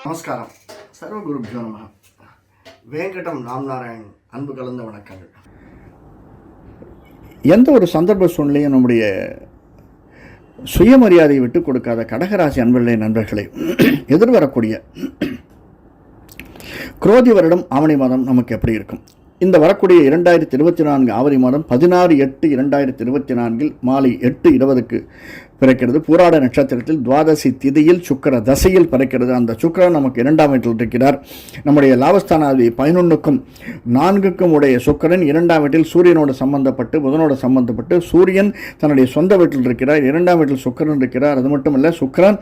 நமஸ்காரம். சர்வகுருப்ஜோ நம. வேங்கடம் ராம்நாராயண் அன்பு கலந்த வணக்கங்கள். எந்த ஒரு சந்தர்ப்ப சூழ்நிலையும் நம்முடைய சுயமரியாதையை விட்டுக் கொடுக்காத கடகராசி அன்பர்களே, நண்பர்களே, எதிர்வரக்கூடிய குரோதி வருடம் ஆவணி மாதம் நமக்கு எப்படி இருக்கும்? இந்த வரக்கூடிய 2024 ஆவணி மாதம் 16/8/2024 மாலை 8:20 பிறக்கிறது. பூராட நட்சத்திரத்தில் துவாதசி திதியில் சுக்கிர தசையில் பிறக்கிறது. அந்த சுக்கிரன் நமக்கு 2ஆம் வீட்டில் இருக்கிறார். நம்முடைய லாபஸ்தானாதிபதி 11க்கும் 4க்கும் உடைய சுக்கிரன் 2ஆம் வீட்டில் சூரியனோடு சம்பந்தப்பட்டு புதனோடு சம்பந்தப்பட்டு சூரியன் தன்னுடைய சொந்த வீட்டில் இருக்கிறார். 2ஆம் வீட்டில் சுக்கிரன் இருக்கிறார். அது மட்டுமல்ல, சுக்கிரன்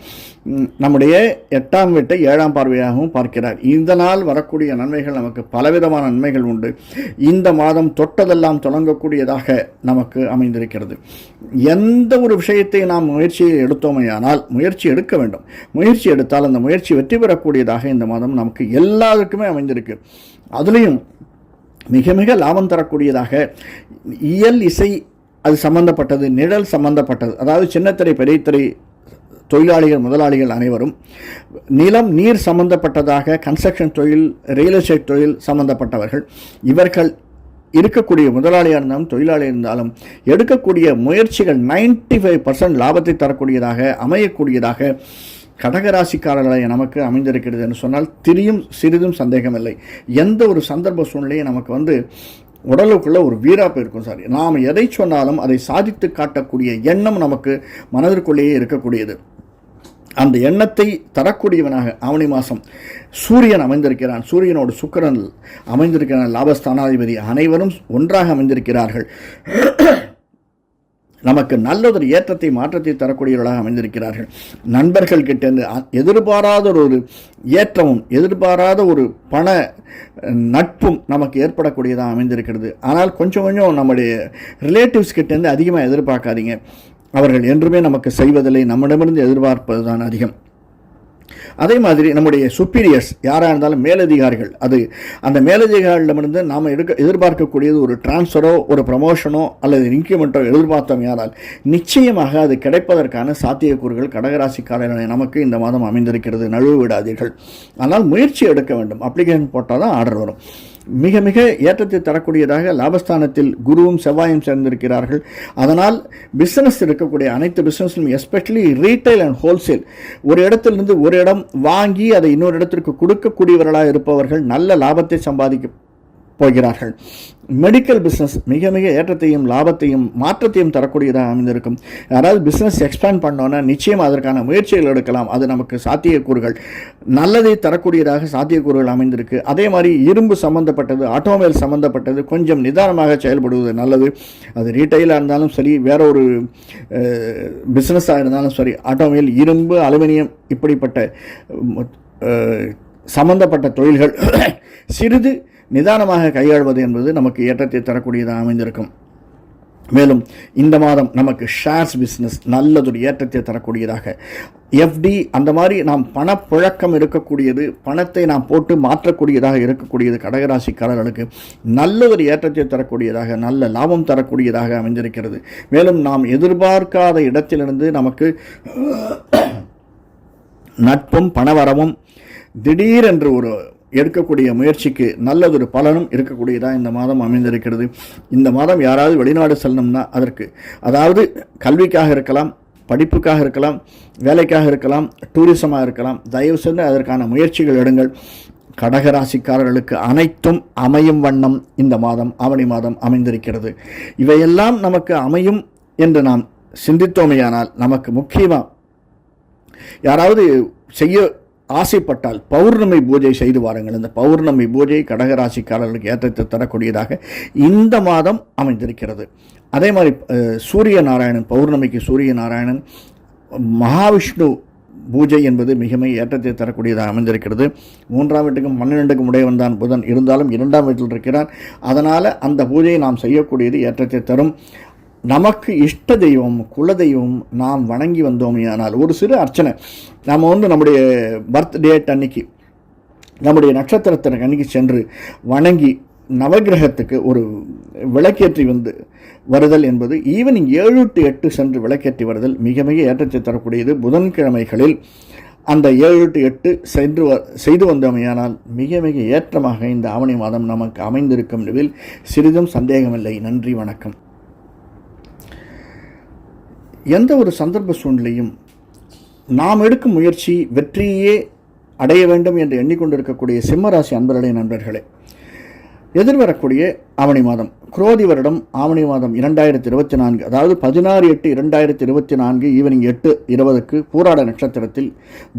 நம்முடைய 8ஆம் வீட்டை 7ஆம் பார்வையாகவும் பார்க்கிறார். இந்த நாள் வரக்கூடிய நன்மைகள் நமக்கு பலவிதமான நன்மைகள் உண்டு. இந்த மாதம் தொட்டதெல்லாம் தொடங்கக்கூடியதாக நமக்கு அமைந்திருக்கிறது. எந்த ஒரு விஷயத்தை நாம் முயற்சியை எடுத்தோமையானால், முயற்சி எடுக்க வேண்டும். முயற்சி எடுத்தால் அந்த முயற்சி வெற்றி பெறக்கூடியதாக இந்த மாதம் நமக்கு எல்லாருக்குமே அமைந்திருக்கு. அதுலேயும் மிக மிக லாபம் தரக்கூடியதாக இயல் இசை அது சம்பந்தப்பட்டது, நிழல் சம்பந்தப்பட்டது, அதாவது சின்னத்திரை பெரியத்திரை தொழிலாளிகள் முதலாளிகள் அனைவரும், நிலம் நீர் சம்பந்தப்பட்டதாக கன்ஸ்ட்ரக்ஷன் தொழில், ரியல் எஸ்டேட் தொழில் சம்பந்தப்பட்டவர்கள், இவர்கள் இருக்கக்கூடிய முதலாளியாக இருந்தாலும் தொழிலாளியாக இருந்தாலும் எடுக்கக்கூடிய முயற்சிகள் 95% லாபத்தை தரக்கூடியதாக அமையக்கூடியதாக கடகராசிக்காரர்களை நமக்கு அமைந்திருக்கிறது என்று சொன்னால் திரியும் சிறிதும் சந்தேகமில்லை. எந்த ஒரு சந்தர்ப்ப சூழ்நிலையும் நமக்கு உடலுக்குள்ள ஒரு வீராப்பு இருக்கும். சார், நாம் எதை சொன்னாலும் அதை சாதித்து காட்டக்கூடிய எண்ணம் நமக்கு மனதிற்குள்ளேயே இருக்கக்கூடியது. அந்த எண்ணத்தை தரக்கூடியவனாக ஆவணி மாதம் சூரியன் அமைந்திருக்கிறான். சூரியனோடு சுக்கிரன் அமைந்திருக்கிறான். லாபஸ்தானாதிபதி அனைவரும் ஒன்றாக அமைந்திருக்கிறார்கள். நமக்கு நல்லதொரு ஏற்றத்தை மாற்றத்தை தரக்கூடியவர்களாக அமைந்திருக்கிறார்கள். நண்பர்கள் கிட்டேருந்து எதிர்பாராத ஒரு ஏற்றமும் எதிர்பாராத ஒரு பண நட்பும் நமக்கு ஏற்படக்கூடியதாக அமைந்திருக்கிறது. ஆனால் கொஞ்சம் நம்முடைய ரிலேட்டிவ்ஸ் கிட்டேருந்து அதிகமாக எதிர்பார்க்காதீங்க. அவர்கள் என்றுமே நமக்கு செய்வதில்லை. நம்மிடமிருந்து எதிர்பார்ப்பது தான் அதிகம். அதே மாதிரி நம்முடைய சுப்பீரியர்ஸ் யாராக இருந்தாலும் மேலதிகாரிகள், அந்த மேலதிகாரிகளிடமிருந்து நாம் எதிர்பார்க்கக்கூடியது ஒரு டிரான்ஸ்ஃபரோ ஒரு ப்ரமோஷனோ அல்லது இன்க்ரிமெண்ட்டோ எதிர்பார்த்தோம் யாரால் நிச்சயமாக அது கிடைப்பதற்கான சாத்தியக்கூறுகள் கடகராசிக்காரர்களை நமக்கு இந்த மாதம் அமைந்திருக்கிறது. நழுவு விடாதீர்கள். ஆனால் முயற்சி எடுக்க வேண்டும். அப்ளிகேஷன் போட்டால் தான் ஆர்டர் வரும். மிக மிக ஏற்றத்தை தரக்கூடியதாக லாபஸ்தானத்தில் குருவும் செவ்வாயும் சேர்ந்திருக்கிறார்கள். அதனால் பிஸ்னஸ் இருக்கக்கூடிய அனைத்து பிஸ்னஸிலும் எஸ்பெஷலி ரீட்டைல் அண்ட் ஹோல்சேல், ஒரு இடத்திலிருந்து ஒரு இடம் வாங்கி அதை இன்னொரு இடத்திற்கு கொடுக்கக்கூடியவர்களாக இருப்பவர்கள் நல்ல லாபத்தை சம்பாதிக்க போகிறார்கள். மெடிக்கல் பிஸ்னஸ் மிக மிக ஏற்றத்தையும் லாபத்தையும் மாற்றத்தையும் தரக்கூடியதாக அமைந்திருக்கும். யாராவது பிஸ்னஸ் எக்ஸ்பேண்ட் பண்ணோன்னா நிச்சயம் அதற்கான முயற்சிகள் எடுக்கலாம். அது நமக்கு சாத்தியக்கூறுகள் நல்லதை தரக்கூடியதாக சாத்தியக்கூறுகள் அமைந்திருக்கு. அதே மாதிரி இரும்பு சம்பந்தப்பட்டது, ஆட்டோமொபைல் சம்பந்தப்பட்டது கொஞ்சம் நிதானமாக செயல்படுவது நல்லது. அது ரீட்டைலாக இருந்தாலும் சரி, வேற ஒரு பிஸ்னஸாக இருந்தாலும் சரி, ஆட்டோமொபைல், இரும்பு, அலுமினியம் இப்படிப்பட்ட சம்பந்தப்பட்ட தொழில்கள் சிறிது நிதானமாக கையாள்வது என்பது நமக்கு ஏற்றத்தை தரக்கூடியதாக அமைந்திருக்கும். மேலும் இந்த மாதம் நமக்கு ஷேர்ஸ் பிஸ்னஸ் நல்லதொரு ஏற்றத்தை தரக்கூடியதாக, எஃப்டி அந்த மாதிரி நாம் பணப்புழக்கம் இருக்கக்கூடியது, பணத்தை நாம் போட்டு மாற்றக்கூடியதாக இருக்கக்கூடியது கடகராசிக்காரர்களுக்கு நல்ல ஒரு ஏற்றத்தை தரக்கூடியதாக, நல்ல லாபம் தரக்கூடியதாக அமைந்திருக்கிறது. மேலும் நாம் எதிர்பார்க்காத இடத்திலிருந்து நமக்கு நட்பும் பணவரவும் திடீரென்று ஒரு எடுக்கக்கூடிய முயற்சிக்கு நல்லதொரு பலனும் இருக்கக்கூடியதாக இந்த மாதம் அமைந்திருக்கிறது. இந்த மாதம் யாராவது வெளிநாடு செல்லணும்னா அதற்கு, அதாவது கல்விக்காக இருக்கலாம், படிப்புக்காக இருக்கலாம், வேலைக்காக இருக்கலாம், டூரிசமாக இருக்கலாம், தயவு செய்து அதற்கான முயற்சிகள் எடுங்கள். கடகராசிக்காரர்களுக்கு அனைத்தும் அமையும் வண்ணம் இந்த மாதம் ஆவணி மாதம் அமைந்திருக்கிறது. இவையெல்லாம் நமக்கு அமையும் என்று நாம் சிந்தித்தோமையானால் நமக்கு முக்கியமாக யாராவது செய்ய ஆசைப்பட்டால் பௌர்ணமி பூஜை செய்து வாருங்கள். இந்த பௌர்ணமி பூஜை கடகராசிக்காரர்களுக்கு ஏற்றத்தை தரக்கூடியதாக இந்த மாதம் அமைந்திருக்கிறது. அதே மாதிரி சூரிய நாராயணன், பௌர்ணமிக்கு சூரிய நாராயணன், மகாவிஷ்ணு பூஜை என்பது மிக மிக ஏற்றத்தை தரக்கூடியதாக அமைந்திருக்கிறது. 3ஆம் வீட்டுக்கும் 12க்கும் உடையவன் தான் புதன், இருந்தாலும் 2ஆம் வீட்டில் இருக்கிறான். அதனால் அந்த பூஜையை நாம் செய்யக்கூடியது ஏற்றத்தை தரும். நமக்கு இஷ்ட தெய்வம் குலதெய்வம் நாம் வணங்கி வந்தோமையானால் ஒரு சிறு அர்ச்சனை நாம் நம்முடைய பர்த்டேட் அன்னைக்கு, நம்முடைய நட்சத்திரத்திற்கு அன்னைக்கு சென்று வணங்கி நவகிரகத்துக்கு ஒரு விளக்கேற்றி வருதல் என்பது ஈவினிங் 7 to 8 சென்று விளக்கேற்றி வருதல் மிக மிக ஏற்றத்தை தரக்கூடியது. புதன்கிழமைகளில் அந்த 7 to 8 செய்து வந்தோமையானால் மிக மிக ஏற்றமாக இந்த ஆவணி மாதம் நமக்கு அமைந்திருக்கும் நிலையில் சிறிதும் சந்தேகமில்லை. நன்றி, வணக்கம். எந்த ஒரு சந்தர்ப்ப சூழ்நிலையும் நாம் எடுக்கும் முயற்சி வெற்றியே அடைய வேண்டும் என்று எண்ணிக்கொண்டிருக்கக்கூடிய சிம்மராசி அன்பர்களே, நண்பர்களே, எதிர்வரக்கூடிய ஆவணி மாதம் குரோதி வருடம் ஆவணி மாதம் 2024, அதாவது 16/8/2024 ஈவினிங் 8:20 பூராட நட்சத்திரத்தில்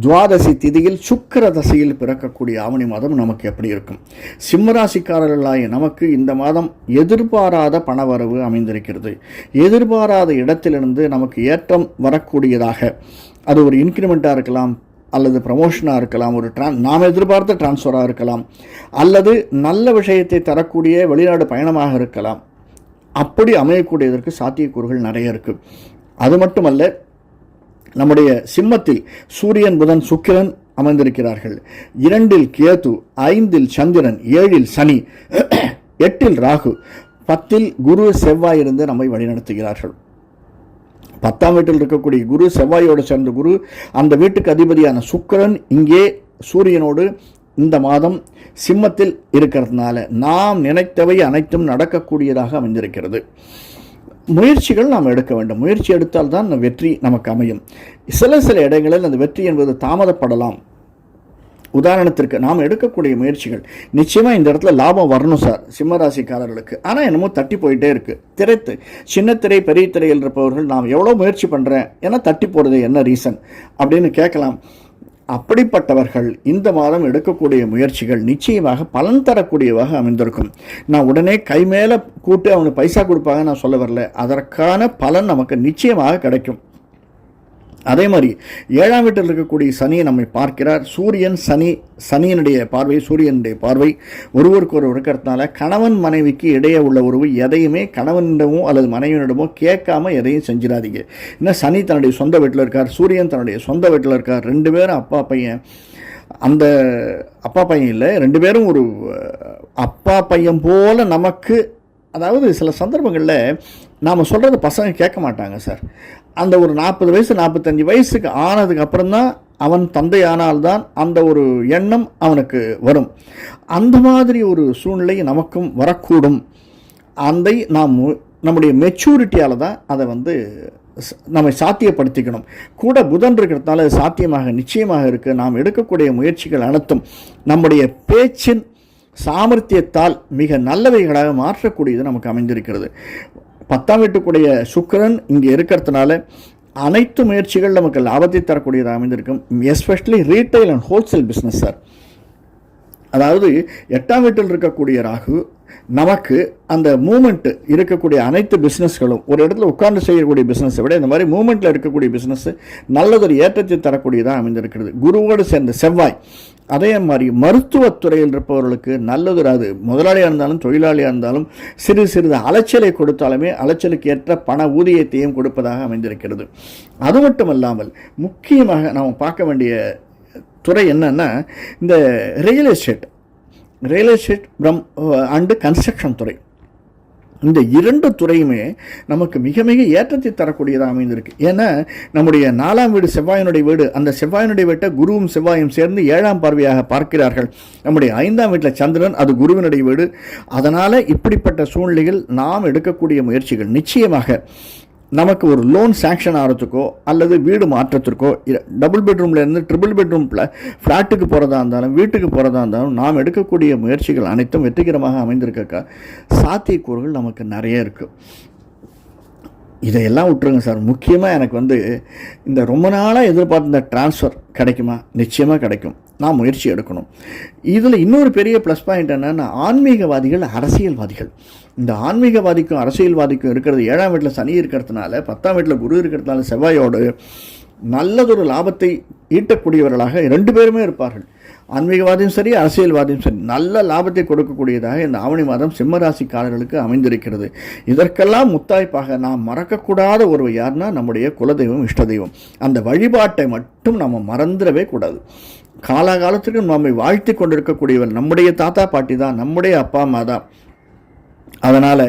துவாதசி திதியில் சுக்கிர தசையில் பிறக்கக்கூடிய ஆவணி மாதம் நமக்கு எப்படி இருக்கும்? சிம்மராசிக்காரர்களாகிய நமக்கு இந்த மாதம் எதிர்பாராத பணவரவு அமைந்திருக்கிறது. எதிர்பாராத இடத்திலிருந்து நமக்கு ஏற்றம் வரக்கூடியதாக, அது ஒரு இன்க்ரிமெண்ட்டாக இருக்கலாம், அல்லது ப்ரமோஷனாக இருக்கலாம், ஒரு நாம் எதிர்பார்த்த டிரான்ஸ்ஃபராக இருக்கலாம், அல்லது நல்ல விஷயத்தை தரக்கூடிய வெளிநாடு பயணமாக இருக்கலாம். அப்படி அமையக்கூடியதற்கு சாத்தியக்கூறுகள் நிறைய இருக்குது. அது மட்டுமல்ல, நம்முடைய சிம்மத்தில் சூரியன், புதன், சுக்கிரன் அமர்ந்திருக்கிறார்கள். 2 கேது, 5 சந்திரன், 7 சனி, 8 ராகு, 10 குரு, செவ்வாய் இருந்து நம்மை வழிநடத்துகிறார்கள். 10ஆம் வீட்டில் இருக்கக்கூடிய குரு, செவ்வாயோடு சேர்ந்த குரு, அந்த வீட்டுக்கு அதிபதியான சுக்கிரன் இங்கே சூரியனோடு இந்த மாதம் சிம்மத்தில் இருக்கிறதுனால நாம் நினைத்தவை அனைத்தும் நடக்கக்கூடியதாக அமைந்திருக்கிறது. முயற்சிகள் நாம் எடுக்க வேண்டும். முயற்சி எடுத்தால்தான் வெற்றி நமக்கு அமையும். சில இடங்களில் அந்த வெற்றி என்பது தாமதப்படலாம். உதாரணத்திற்கு நாம் எடுக்கக்கூடிய முயற்சிகள் நிச்சயமாக இந்த இடத்துல லாபம் வரணும் சார் சிம்மராசிக்காரர்களுக்கு, ஆனால் என்னமோ தட்டி போயிட்டே இருக்குது. சின்ன திரை பெரிய திரையில் இருப்பவர்கள் நாம் எவ்வளோ முயற்சி பண்ணுறேன் ஏன்னா தட்டி போகிறது என்ன ரீசன் அப்படின்னு கேட்கலாம். அப்படிப்பட்டவர்கள் இந்த மாதம் எடுக்கக்கூடிய முயற்சிகள் நிச்சயமாக பலன் தரக்கூடியவாக அமைந்திருக்கும். நான் உடனே கை மேலே கூட்டு அவனுக்கு பைசா கொடுப்பாங்க நான் சொல்ல வரல, அதற்கான பலன் நமக்கு நிச்சயமாக கிடைக்கும். அதே மாதிரி 7ஆம் வீட்டில் இருக்கக்கூடிய சனியை நம்மை பார்க்கிறார். சனியினுடைய பார்வை, சூரியனுடைய பார்வை ஒருவருக்கு இருக்கிறதுனால கணவன் மனைவிக்கு இடையே உள்ள உறவு எதையுமே கணவனிடமோ அல்லது மனைவியிடமோ கேட்காம எதையும் செஞ்சிடாதீங்க. இன்னும் சனி தன்னுடைய சொந்த வீட்டில் இருக்கார், சூரியன் தன்னுடைய சொந்த வீட்டில் இருக்கார். 2 பேரும் அப்பா பையன். அந்த அப்பா பையன் இல்லை, 2 பேரும் ஒரு அப்பா பையன் போல நமக்கு. அதாவது சில சந்தர்ப்பங்களில் நாம் சொல்கிறத பசங்க கேட்க மாட்டாங்க சார். அந்த ஒரு 40 வயசு 45 வயசுக்கு ஆனதுக்கு அப்புறம்தான் அவன் தந்தை ஆனால்தான் அந்த ஒரு எண்ணம் அவனுக்கு வரும். அந்த மாதிரி ஒரு சூழ்நிலை நமக்கும் வரக்கூடும். அதை நாம் நம்முடைய மெச்சூரிட்டியால் தான் அதை நம்மை சாத்தியப்படுத்திக்கணும். கூட புதன் இருக்கிறதுனால அது சாத்தியமாக நிச்சயமாக இருக்குது. நாம் எடுக்கக்கூடிய முயற்சிகள் அனைத்தும் நம்முடைய பேச்சின் சாமர்த்தியத்தால் மிக நல்லவைகளாக மாற்றக்கூடியது நமக்கு அமைந்திருக்கிறது. 10ஆம் வீட்டுக்குடைய சுக்கிரன் இங்கே இருக்கிறதுனால அனைத்து முயற்சிகள் நமக்கு லாபத்தை தரக்கூடியதாக அமைந்திருக்கும். Especially retail and wholesale business sir. அதாவது 8ஆம் வீட்டில் இருக்கக்கூடிய ராகு நமக்கு அந்த மூமெண்ட் இருக்கக்கூடிய அனைத்து பிஸ்னஸ்களும், ஒரு இடத்துல உட்கார்ந்து செய்யக்கூடிய பிஸ்னஸை விட இந்த மாதிரி மூமெண்ட்டில் இருக்கக்கூடிய பிஸ்னஸ் நல்லதொரு ஏற்றத்தை தரக்கூடியதாக அமைந்திருக்கிறது. குருவோடு சேர்ந்த செவ்வாய், அதே மாதிரி மருத்துவத்துறையில் இருப்பவர்களுக்கு நல்லதொரு, அது முதலாளியாக இருந்தாலும் தொழிலாளியாக இருந்தாலும் சிறிது அலைச்சலை கொடுத்தாலுமே அலைச்சலுக்கு ஏற்ற பண ஊதியத்தையும் கொடுப்பதாக அமைந்திருக்கிறது. அது மட்டுமல்லாமல் முக்கியமாக நாம் பார்க்க வேண்டிய துறை என்னன்னா இந்த ரியல் எஸ்டேட் அண்டு கன்ஸ்ட்ரக்ஷன் துறை. இந்த 2 துறையுமே நமக்கு மிக மிக ஏற்றத்தை தரக்கூடியதாக அமைந்திருக்கு. ஏன்னா நம்முடைய 4ஆம் வீடு செவ்வாயினுடைய வீடு, அந்த செவ்வாயினுடைய வீட்டை குருவும் செவ்வாயும் சேர்ந்து 7ஆம் பார்வையாக பார்க்கிறார்கள். நம்முடைய 5ஆம் வீட்டில் சந்திரன், அது குருவினுடைய வீடு. அதனால் இப்படிப்பட்ட சூழ்நிலையில் நாம் எடுக்கக்கூடிய முயற்சிகள் நிச்சயமாக நமக்கு ஒரு லோன் சாங்ஷன் ஆகிறதுக்கோ அல்லது வீடு மாற்றத்திற்கோ, டபுள் பெட்ரூம்லேருந்து ட்ரிபிள் பெட்ரூம் ஃப்ளாட்டுக்கு போகிறதா இருந்தாலும் வீட்டுக்கு போகிறதா இருந்தாலும் நாம் எடுக்கக்கூடிய முயற்சிகள் அனைத்தும் வெற்றிகரமாக அமைந்திருக்க சாத்தியக்கூறுகள் நமக்கு நிறைய இருக்குது. இதையெல்லாம் விட்டுருங்க சார். முக்கியமாக எனக்கு இந்த ரொம்ப நாளாக எதிர்பார்த்த இந்த டிரான்ஸ்ஃபர் கிடைக்குமா? நிச்சயமாக கிடைக்கும். நான் முயற்சி எடுக்கணும். இதில் இன்னொரு பெரிய ப்ளஸ் பாயிண்ட் என்னென்னா ஆன்மீகவாதிகள், அரசியல்வாதிகள். இந்த ஆன்மீகவாதிக்கும் அரசியல்வாதிக்கும் இருக்கிறது 7ஆம் வீட்டில் சனி இருக்கிறதுனால, 10ஆம் வீட்டில் குரு இருக்கிறதுனால செவ்வாயோடு நல்லதொரு லாபத்தை ஈட்டக்கூடியவர்களாக 2 பேருமே இருப்பார்கள். ஆன்மீகவாதியும் சரி, அரசியல்வாதியும் சரி, நல்ல லாபத்தை கொடுக்கக்கூடியதாக இந்த ஆவணி மாதம் சிம்மராசிக்காரர்களுக்கு அமைந்திருக்கிறது. இதற்கெல்லாம் முத்தாய்ப்பாக நாம் மறக்கக்கூடாத ஒரு யாருன்னா நம்முடைய குலதெய்வம், இஷ்ட தெய்வம். அந்த வழிபாட்டை மட்டும் நம்ம மறந்துடவே கூடாது. காலகாலத்துக்கு நம்மை வாழ்த்தி கொண்டிருக்கக்கூடியவர் நம்முடைய தாத்தா பாட்டி தான், நம்முடைய அப்பா அம்மா தான். அதனால்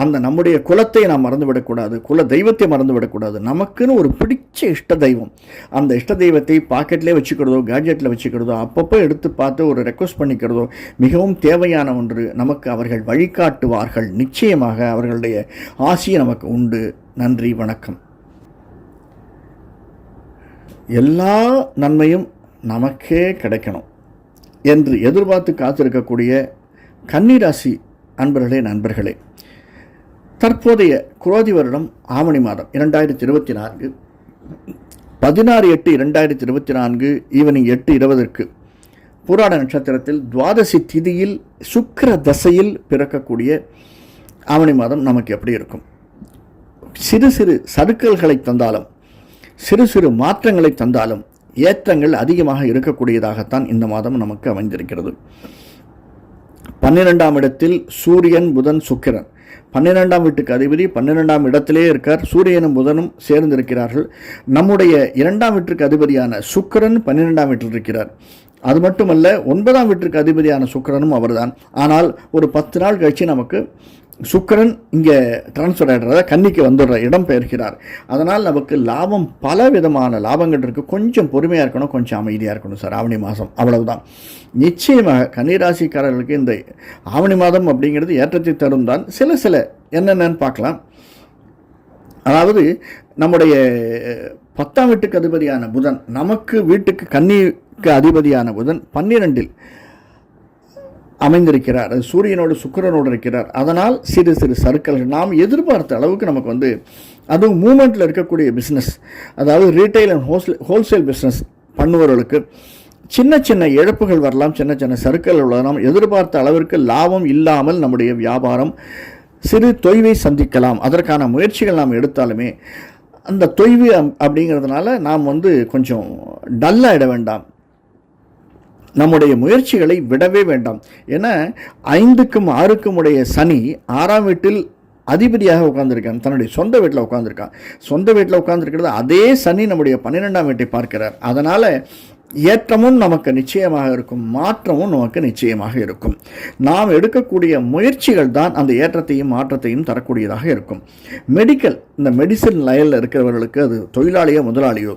அந்த நம்முடைய குலத்தை நாம் மறந்துவிடக்கூடாது, குல தெய்வத்தை மறந்துவிடக்கூடாது. நமக்குன்னு ஒரு பிடிச்ச இஷ்ட தெய்வம், அந்த இஷ்ட தெய்வத்தை பாக்கெட்லேயே வச்சுக்கிறதோ கேட்ஜெட்டில் வச்சுக்கிறதோ அப்பப்போ எடுத்து பார்த்து ஒரு ரெக்வஸ்ட் பண்ணிக்கிறதோ மிகவும் தேவையான ஒன்று. நமக்கு அவர்கள் வழிகாட்டுவார்கள், நிச்சயமாக அவர்களுடைய ஆசி நமக்கு உண்டு. நன்றி, வணக்கம். எல்லா நன்மையும் நமக்கே கிடைக்கணும் என்று எதிர்பார்த்து காத்திருக்கக்கூடிய கன்னிராசி அன்பர்களே, நண்பர்களே, தற்போதைய குரோதி வருடம் ஆவணி மாதம் 2024 16/8/2024 ஈவினிங் 8:20 பூராட நட்சத்திரத்தில் துவாதசி திதியில் சுக்கிர தசையில் பிறக்கக்கூடிய ஆவணி மாதம் நமக்கு எப்படி இருக்கும்? சிறு சிறு சறுக்கல்களை தந்தாலும், சிறு சிறு மாற்றங்களை தந்தாலும் ஏற்றங்கள் அதிகமாக இருக்கக்கூடியதாகத்தான் இந்த மாதம் நமக்கு அமைந்திருக்கிறது. 12ஆம் இடத்தில் சூரியன், புதன், சுக்கிரன், 12ஆம் வீட்டுக்கு அதிபதி 12ஆம் இடத்திலே இருக்கார். சூரியனும் புதனும் சேர்ந்திருக்கிறார்கள். நம்முடைய 2ஆம் வீட்டுக்கு அதிபதியான சுக்கிரன் 12ஆம் வீட்டில் இருக்கிறார். அது மட்டுமல்ல, 9ஆம் வீட்டுக்கு அதிபதியான சுக்கிரனும் அவர்தான். ஆனால் ஒரு 10 நாள் கழிச்சு நமக்கு சுக்கிரன் இங்கே டிரான்ஸ்ஃபர் ஆகிடுறத கன்னிக்கு வந்துடுற இடம் பெயர்க்கிறார். அதனால் நமக்கு லாபம், பல விதமான லாபங்கள் இருக்குது. கொஞ்சம் பொறுமையாக இருக்கணும், கொஞ்சம் அமைதியாக இருக்கணும் சார் ஆவணி மாதம், அவ்வளவுதான். நிச்சயமாக கன்னிராசிக்காரர்களுக்கு இந்த ஆவணி மாதம் அப்படிங்கிறது ஏற்றத்தை தரும் தான். சில என்னென்னு பார்க்கலாம். அதாவது நம்முடைய 10ஆம் வீட்டுக்கு அதிபதியான புதன், நமக்கு வீட்டுக்கு கன்னிக்கு அதிபதியான புதன் 12இல் அமைந்திருக்கிறார். அது சூரியனோடு சுக்கிரனோடு இருக்கிறார். அதனால் சிறு சிறு சர்க்கிள்கள் நாம் எதிர்பார்த்த அளவுக்கு நமக்கு அதுவும் மூமெண்ட்டில் இருக்கக்கூடிய பிஸ்னஸ், அதாவது ரீட்டைல் அண்ட் ஹோல்சேல் பிஸ்னஸ் பண்ணுபவர்களுக்கு சின்ன சின்ன இழப்புகள் வரலாம், சின்ன சின்ன சர்க்கிள் வரலாம். எதிர்பார்த்த அளவிற்கு லாபம் இல்லாமல் நம்முடைய வியாபாரம் சிறு தொய்வை சந்திக்கலாம். அதற்கான முயற்சிகள் நாம் எடுத்தாலுமே அந்த தொய்வு அப்படிங்கிறதுனால நாம் கொஞ்சம் டல்லாகிட வேண்டாம். நம்முடைய முயற்சிகளை விடவே வேண்டாம். ஏன்னா 5க்கும் 6க்கும் உடைய சனி 6ஆம் வீட்டில் அதிபதியாக உட்கார்ந்துருக்கான், தன்னுடைய சொந்த வீட்டில் உட்கார்ந்துருக்கான். சொந்த வீட்டில் உட்கார்ந்துருக்கிறது அதே சனி நம்முடைய 12ஆம் வீட்டை பார்க்கிறார். அதனால் ஏற்றமும் நமக்கு நிச்சயமாக இருக்கும், மாற்றமும் நமக்கு நிச்சயமாக இருக்கும். நாம் எடுக்கக்கூடிய முயற்சிகள் தான் அந்த ஏற்றத்தையும் மாற்றத்தையும் தரக்கூடியதாக இருக்கும். மெடிக்கல், இந்த மெடிசன் லைனில் இருக்கிறவர்களுக்கு அது தொழிலாளியோ முதலாளியோ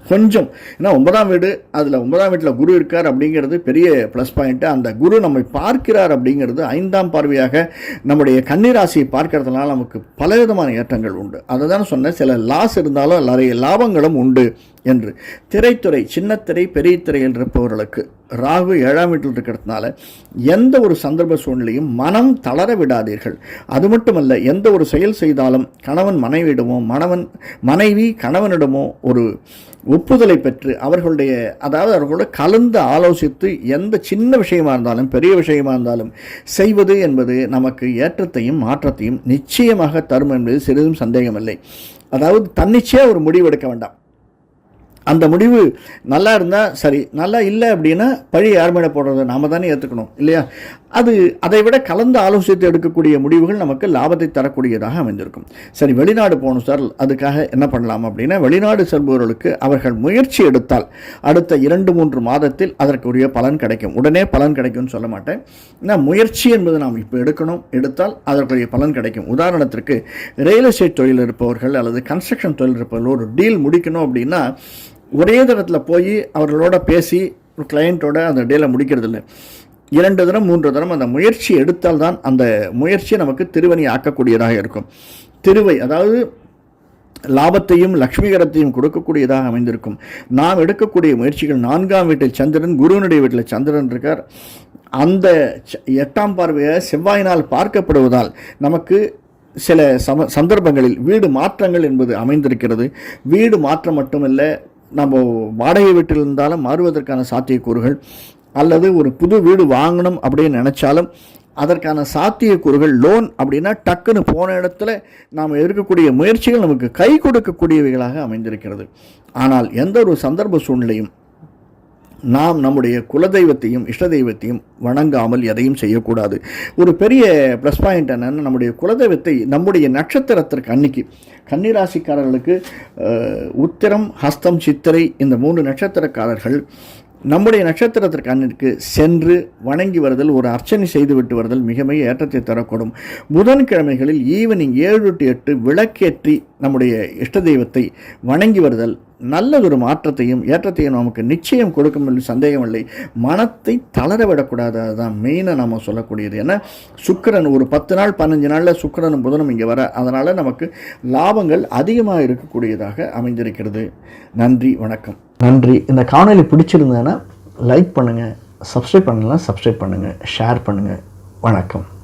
கொஞ்சம், ஏன்னா 9ஆம் வீடு, அதில் 9ஆம் வீட்டில் குரு இருக்கார் அப்படிங்கிறது பெரிய ப்ளஸ் பாயிண்ட்டு. அந்த குரு நம்மை பார்க்கிறார் அப்படிங்கிறது 5ஆம் பார்வையாக நம்முடைய கன்னிராசியை பார்க்கறதுனால நமக்கு பலவிதமான ஏற்றங்கள் உண்டு. அதை தான் சொன்னேன், சில லாஸ் இருந்தாலும் நிறைய லாபங்களும் உண்டு என்று. திரைத்துறை, சின்னத்திரை, பெரிய திரையில் இருப்பவர்களுக்கு ராகு 7ஆம் வீட்டில் இருக்கிறதுனால எந்த ஒரு சந்தர்ப்ப சூழ்நிலையும் மனம் தளர விடாதீர்கள். அது மட்டுமல்ல, எந்த ஒரு செயல் செய்தாலும் கணவன் மனைவியிடமோ, மனைவி கணவனிடமோ ஒரு ஒப்புதலை பெற்று அவர்களோட கலந்து ஆலோசித்து எந்த சின்ன விஷயமா இருந்தாலும் பெரிய விஷயமா இருந்தாலும் செய்வது என்பது நமக்கு ஏற்றத்தையும் மாற்றத்தையும் நிச்சயமாக தரும் என்பது சிறிதும் சந்தேகமில்லை. அதாவது தன்னிச்சையாக ஒரு முடிவு எடுக்க வேண்டாம். அந்த முடிவு நல்லா இருந்தால் சரி, நல்லா இல்லை அப்படின்னா பழி யார் மேலே போடுறத நாம் தானே ஏற்றுக்கணும் இல்லையா? அதை விட கலந்து ஆலோசித்து எடுக்கக்கூடிய முடிவுகள் நமக்கு லாபத்தை தரக்கூடியதாக அமைந்திருக்கும். சரி, வெளிநாடு போகணும் சார், அதுக்காக என்ன பண்ணலாம் அப்படின்னா, வெளிநாடு செல்பவர்களுக்கு அவர்கள் முயற்சி எடுத்தால் அடுத்த 2-3 மாதத்தில் அதற்குரிய பலன் கிடைக்கும். உடனே பலன் கிடைக்கும்னு சொல்ல மாட்டேன். ஏன்னா முயற்சி என்பது நாம் இப்போ எடுத்தால் அதற்குரிய பலன் கிடைக்கும். உதாரணத்திற்கு ரியல் எஸ்டேட் தொழில் இருப்பவர்கள் அல்லது கன்ஸ்ட்ரக்ஷன் தொழில் இருப்பவர்கள் ஒரு டீல் முடிக்கணும் அப்படின்னா ஒரே தடத்தில் போய் அவர்களோட பேசி ஒரு கிளையண்ட்டோட அந்த டீலை முடிக்கிறதில்லை. 2 தரம் 3 தரம் அந்த முயற்சி எடுத்தால் தான் அந்த முயற்சியை நமக்கு திருவணி ஆக்கக்கூடியதாக இருக்கும். திருவை, அதாவது லாபத்தையும் லக்ஷ்மிகரத்தையும் கொடுக்கக்கூடியதாக அமைந்திருக்கும். நாம் எடுக்கக்கூடிய முயற்சிகள் 4ஆம் வீட்டில் சந்திரன், குருவனுடைய வீட்டில் சந்திரன் இருக்கார். அந்த 8ஆம் பார்வையை செவ்வாயினால் பார்க்கப்படுவதால் நமக்கு சில சந்தர்ப்பங்களில் வீடு மாற்றங்கள் என்பது அமைந்திருக்கிறது. வீடு மாற்றம் மட்டுமல்ல, நம்ம வாடகை வீட்டில் இருந்தாலும் மாறுவதற்கான சாத்தியக்கூறுகள், அல்லது ஒரு புது வீடு வாங்கணும் அப்படின்னு நினச்சாலும் அதற்கான சாத்தியக்கூறுகள், லோன் அப்படின்னா டக்குன்னு போன இடத்துல நாம் இருக்கக்கூடிய முயற்சிகள் நமக்கு கை கொடுக்கக்கூடியவைகளாக அமைந்திருக்கிறது. ஆனால் எந்த ஒரு சந்தர்ப்ப சூழ்நிலையும் நாம் நம்முடைய குலதெய்வத்தையும் இஷ்ட தெய்வத்தையும் வணங்காமல் எதையும் செய்யக்கூடாது. ஒரு பெரிய ப்ளஸ் பாயிண்ட் என்னென்னா, நம்முடைய குலதெய்வத்தை நம்முடைய நட்சத்திரத்திற்கு அன்னைக்கு கன்னிராசிக்காரர்களுக்கு உத்திரம், ஹஸ்தம், சித்திரை இந்த 3 நட்சத்திரக்காரர்கள் நம்முடைய நட்சத்திரத்திற்கு சென்று வணங்கி வருதல், ஒரு அர்ச்சனை செய்துவிட்டு வருதல் மிக மிக ஏற்றத்தை தரக்கூடும். புதன்கிழமைகளில் ஈவினிங் 7 to 8 விளக்கேற்றி நம்முடைய இஷ்ட தெய்வத்தை வணங்கி வருதல் நல்லதொரு மாற்றத்தையும் ஏற்றத்தையும் நமக்கு நிச்சயம் கொடுக்கும் என்று சந்தேகமில்லை. மனத்தை தளர விடக்கூடாது, அதுதான் மெயினாக நம்ம சொல்லக்கூடியது. ஏன்னா சுக்கிரன் ஒரு 10 நாள் 15 நாளில் சுக்கிரனும் புதனும் இங்கே வர, அதனால் நமக்கு லாபங்கள் அதிகமாக இருக்கக்கூடியதாக அமைந்திருக்கிறது. நன்றி, வணக்கம். நன்றி. இந்த காணொலி பிடிச்சிருந்தேன்னா லைக் பண்ணுங்கள், சப்ஸ்கிரைப் பண்ணலாம் சப்ஸ்கிரைப் பண்ணுங்கள், ஷேர் பண்ணுங்கள். வணக்கம்.